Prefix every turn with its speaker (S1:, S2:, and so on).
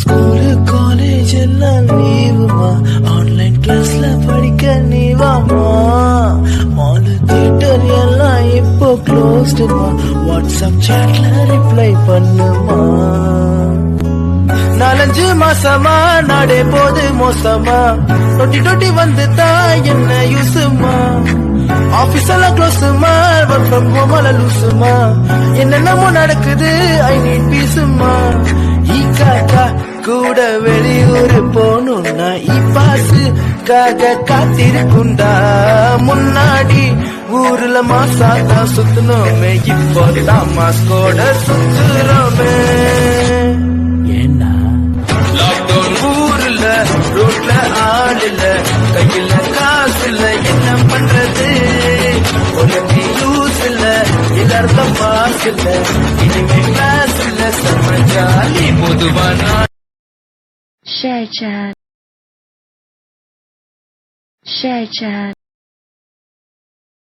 S1: School college எல்லாம் லீவுமா, online கிளாஸ்ல படிக்க நீ வாமா. மாலு தியேட்டர் எல்லாம் இப்போ க்ளோஸ்டுமா, வாட்ஸ்அப் சாட்ல ரிப்ளை பண்ணுமா. 4-5 மாசமா நாடே போது மோசமா, தொட்டி வந்து தான் என்ன யூசுமா. ஆபீஸ் எல்லாம் க்ளோஸுமா, ஒர்க் ஃப்ரம் ஹோம் எல்லாம் லூசுமா. என்னென்னமோ நடக்குது, ஐ நீட் பீஸுமா. ஈக்காக்கா கூட வெளியூர் போகணும்னா பாசுக்காக காத்திருக்குண்டா. முன்னாடி ஊர்ல மாசாத்தா சுத்தணுமே, இப்போதான் மாஸ்கோட சுத்துறோமே. ஏன்னா லாக்டவுன் ஊர்ல ரோட்ல ஆள் இல்ல, கையில காசு இல்ல, என்ன பண்றது? உனக்கு யூஸ் இல்ல, எல்லாருக்கும் பாஸ் இல்ல, இனிமே கிளாஸ் இல்ல, செம்ம ஜாலி பொதுவான.
S2: Share chat.